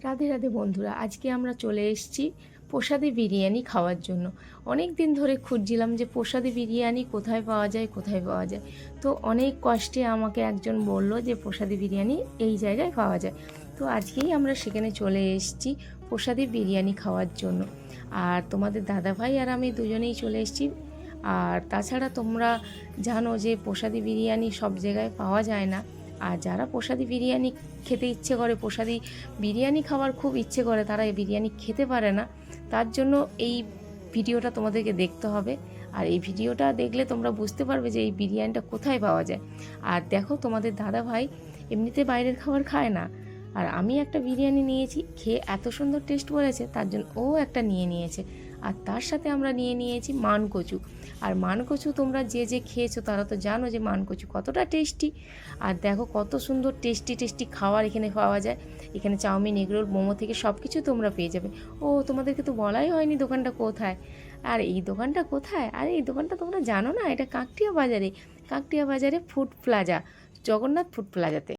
রাধে রাধে বন্ধুরা, আজকে আমরা চলে এসেছি প্রসাদী বিরিয়ানি খাওয়ার জন্য। অনেক দিন ধরে খুঁজছিলাম যে প্রসাদী বিরিয়ানি কোথায় পাওয়া যায় কোথায় পাওয়া যায়। তো অনেক কষ্টে আমাকে একজন বলল যে প্রসাদী বিরিয়ানি এই জায়গায় পাওয়া যায়। তো আজকেই আমরা সেখানে চলে এসেছি প্রসাদী বিরিয়ানি খাওয়ার জন্য। আর তোমাদের দাদাভাই আর আমি দুজনেই চলে এসেছি। আর তাছাড়া তোমরা জানো যে প্রসাদী বিরিয়ানি সব জায়গায় পাওয়া যায় না। আর যারা প্রসাদী বিরিয়ানি খেতে ইচ্ছে করে, প্রসাদী বিরিয়ানি খাওয়ার খুব ইচ্ছে করে, তারা এই বিরিয়ানি খেতে পারে না। তার জন্য এই ভিডিওটা তোমাদেরকে দেখতে হবে। আর এই ভিডিওটা দেখলে তোমরা বুঝতে পারবে যে এই বিরিয়ানিটা কোথায় পাওয়া যায়। আর দেখো, তোমাদের দাদা ভাই এমনিতে বাইরের খাবার খায় না। আর আমি একটা বিরিয়ানি নিয়েছি, খেয়ে এত সুন্দর টেস্ট বলেছে, তার জন্য ও একটা নিয়ে নিয়েছে। আর তার সাথে আমরা নিয়ে নিয়েছি মানকচু। আর মানকচু তোমরা যে যে খেয়েছো তারা তো জানো যে মানকচু কতটা টেস্টি। আর দেখো কত সুন্দর টেস্টি টেস্টি খাবার এখানে পাওয়া যায়। এখানে চাউমিন, এগরোল, মোমো থেকে সব কিছু তোমরা পেয়ে যাবে। ও, তোমাদেরকে তো বলাই হয়নি দোকানটা কোথায়। আর এই দোকানটা কোথায়? আর এই দোকানটা তোমরা জানো না, এটা কাকটিয়া বাজারে, কাকটিয়া বাজারে ফুড প্লাজা, জগন্নাথ ফুড প্লাজাতে।